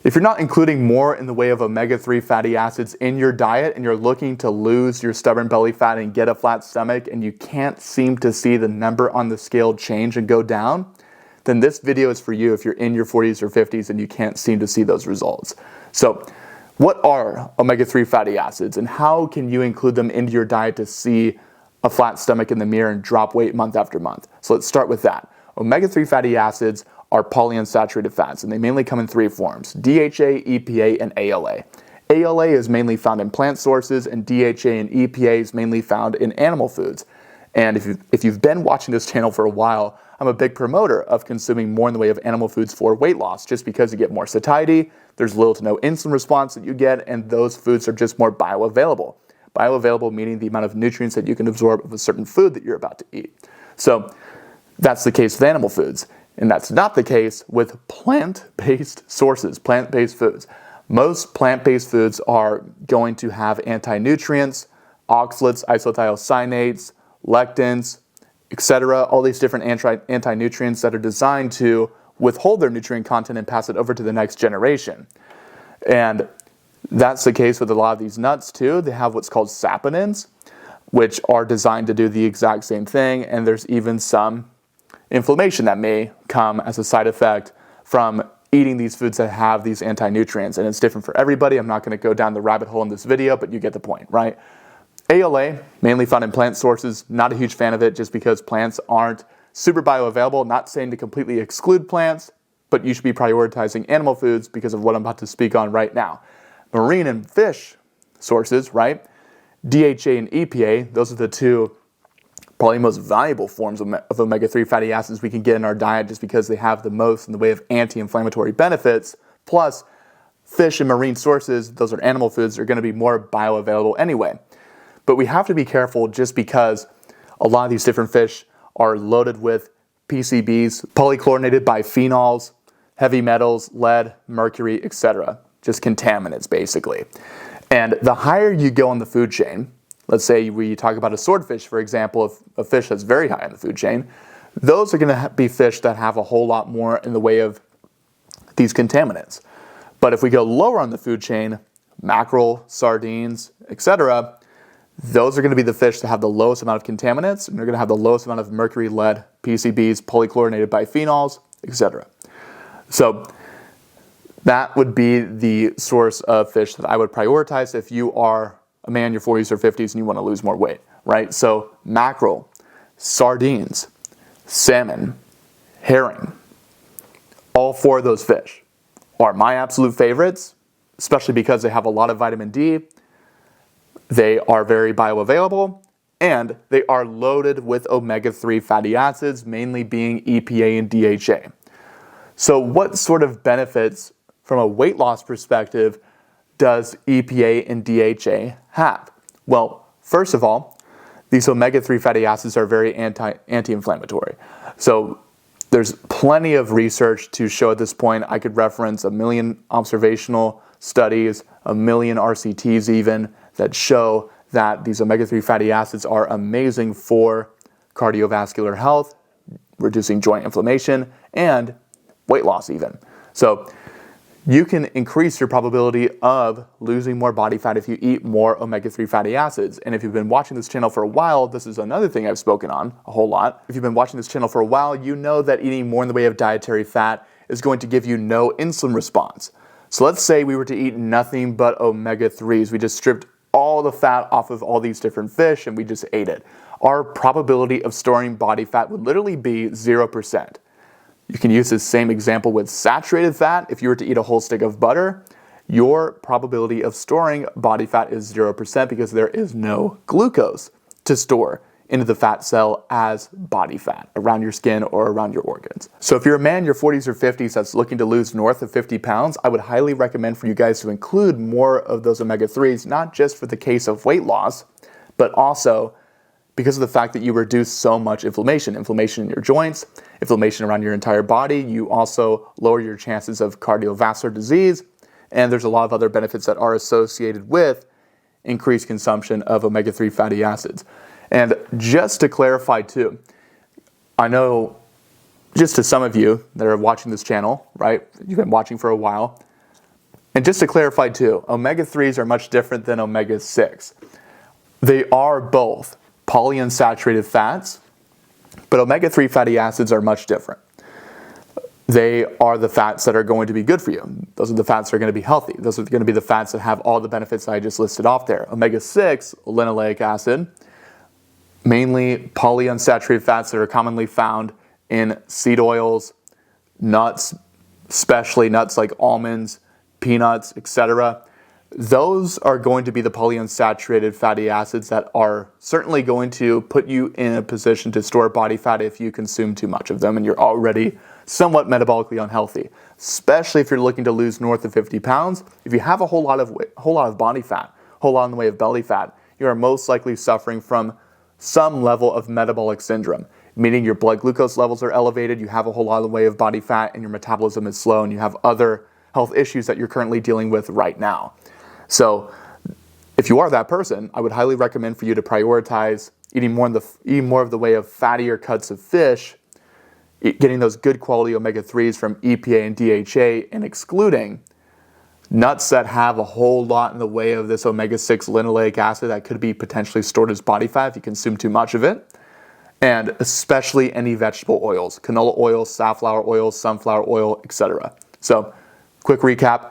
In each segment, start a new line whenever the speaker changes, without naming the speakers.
If you're not including more in the way of omega-3 fatty acids in your diet and you're looking to lose your stubborn belly fat and get a flat stomach and you can't seem to see the number on the scale change and go down, then this video is for you if you're in your 40s or 50s and you can't seem to see those results. So, what are omega-3 fatty acids and how can you include them into your diet to see a flat stomach in the mirror and drop weight month after month? So let's start with that. Omega-3 fatty acids are polyunsaturated fats, and they mainly come in three forms: DHA, EPA, and ALA. ALA is mainly found in plant sources, and DHA and EPA is mainly found in animal foods. And if you've been watching this channel for a while, I'm a big promoter of consuming more in the way of animal foods for weight loss, just because you get more satiety, there's little to no insulin response that you get, and those foods are just more bioavailable. Bioavailable meaning the amount of nutrients that you can absorb of a certain food that you're about to eat. So that's the case with animal foods. And that's not the case with plant-based sources, plant-based foods. Most plant-based foods are going to have anti-nutrients, oxalates, isothiocyanates, lectins, etc. All these different anti-nutrients that are designed to withhold their nutrient content and pass it over to the next generation. And that's the case with a lot of these nuts too. They have what's called saponins, which are designed to do the exact same thing. And there's even some inflammation that may come as a side effect from eating these foods that have these anti-nutrients, and it's different for everybody. I'm not going to go down the rabbit hole in this video, but you get the point, right? ALA, mainly found in plant sources, not a huge fan of it just because plants aren't super bioavailable. Not saying to completely exclude plants, but you should be prioritizing animal foods because of what I'm about to speak on right now. Marine and fish sources, right? DHA and EPA, those are the two probably most valuable forms of omega-3 fatty acids we can get in our diet just because they have the most in the way of anti-inflammatory benefits. Plus, fish and marine sources, those are animal foods, are going to be more bioavailable anyway. But we have to be careful just because a lot of these different fish are loaded with PCBs, polychlorinated biphenyls, heavy metals, lead, mercury, etc. Just contaminants, basically. And the higher you go on the food chain, let's say we talk about a swordfish, for example, a fish that's very high in the food chain, those are going to be fish that have a whole lot more in the way of these contaminants. But if we go lower on the food chain, mackerel, sardines, etc., those are going to be the fish that have the lowest amount of contaminants, and they're going to have the lowest amount of mercury, lead, PCBs, polychlorinated biphenyls, etc. So that would be the source of fish that I would prioritize if you are a man in your 40s or 50s and you want to lose more weight, right? So mackerel, sardines, salmon, herring, all four of those fish are my absolute favorites, especially because they have a lot of vitamin D, they are very bioavailable, and they are loaded with omega-3 fatty acids, mainly being EPA and DHA. So what sort of benefits from a weight loss perspective does EPA and DHA have? Well, first of all, these omega-3 fatty acids are very anti-inflammatory. So there's plenty of research to show at this point. I could reference 1 million observational studies, 1 million RCTs even, that show that these omega-3 fatty acids are amazing for cardiovascular health, reducing joint inflammation, and weight loss even. So you can increase your probability of losing more body fat if you eat more omega-3 fatty acids. And if you've been watching this channel for a while, this is another thing I've spoken on a whole lot. If you've been watching this channel for a while, you know that eating more in the way of dietary fat is going to give you no insulin response. So let's say we were to eat nothing but omega-3s. We just stripped all the fat off of all these different fish and we just ate it. Our probability of storing body fat would literally be 0%. You can use this same example with saturated fat. If you were to eat a whole stick of butter, your probability of storing body fat is 0% because there is no glucose to store into the fat cell as body fat around your skin or around your organs. So if you're a man in your 40s or 50s that's looking to lose north of 50 pounds, I would highly recommend for you guys to include more of those omega-3s, not just for the case of weight loss, but also because of the fact that you reduce so much inflammation in your joints, inflammation around your entire body. You also lower your chances of cardiovascular disease, and there's a lot of other benefits that are associated with increased consumption of omega-3 fatty acids. And just to clarify too, I know just to some of you that are watching this channel, right, you've been watching for a while, And just to clarify too, omega-3s are much different than omega-6. They are both polyunsaturated fats, but omega-3 fatty acids are much different. They are the fats that are going to be good for you. Those are the fats that are going to be healthy. Those are going to be the fats that have all the benefits I just listed off there. Omega-6, linoleic acid, mainly polyunsaturated fats that are commonly found in seed oils, nuts, especially nuts like almonds, peanuts, etc. Those are going to be the polyunsaturated fatty acids that are certainly going to put you in a position to store body fat if you consume too much of them and you're already somewhat metabolically unhealthy, especially if you're looking to lose north of 50 pounds. If you have a whole lot of body fat, a whole lot in the way of belly fat, you are most likely suffering from some level of metabolic syndrome, meaning your blood glucose levels are elevated, you have a whole lot in the way of body fat, and your metabolism is slow, and you have other health issues that you're currently dealing with right now. So if you are that person, I would highly recommend for you to prioritize eating more of the way of fattier cuts of fish, getting those good quality omega-3s from EPA and DHA, and excluding nuts that have a whole lot in the way of this omega-6 linoleic acid that could be potentially stored as body fat if you consume too much of it, and especially any vegetable oils, canola oil, safflower oil, sunflower oil, etc. So, quick recap,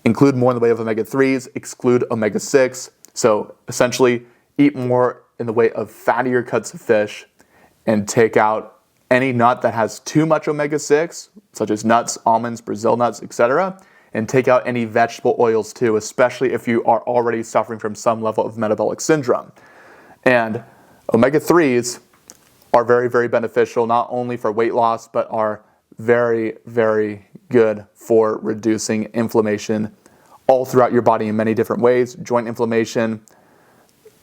include more in the way of omega-3s, exclude omega-6. So essentially, eat more in the way of fattier cuts of fish and take out any nut that has too much omega-6, such as nuts, almonds, Brazil nuts, etc. And take out any vegetable oils too, especially if you are already suffering from some level of metabolic syndrome. And omega-3s are very, very beneficial, not only for weight loss, but are very, very good for reducing inflammation all throughout your body in many different ways. Joint inflammation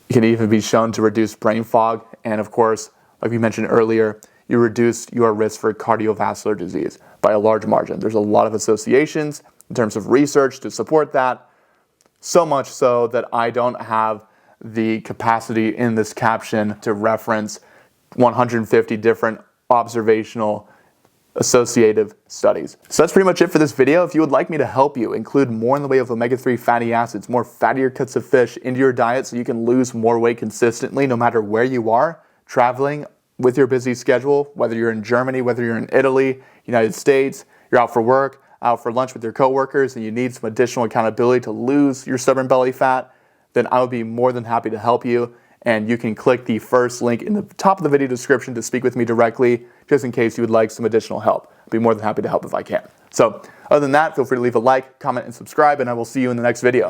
can even be shown to reduce brain fog. And of course, like we mentioned earlier, you reduce your risk for cardiovascular disease by a large margin. There's a lot of associations in terms of research to support that. So much so that I don't have the capacity in this caption to reference 150 different observational associative studies. So that's pretty much it for this video. If you would like me to help you include more in the way of omega-3 fatty acids, more fattier cuts of fish into your diet so you can lose more weight consistently no matter where you are, traveling with your busy schedule, whether you're in Germany, whether you're in Italy, United States, you're out for work, out for lunch with your coworkers, and you need some additional accountability to lose your stubborn belly fat, then I would be more than happy to help you. And you can click the first link in the top of the video description to speak with me directly, just in case you would like some additional help. I'd be more than happy to help if I can. So other than that, feel free to leave a like, comment, and subscribe, and I will see you in the next video.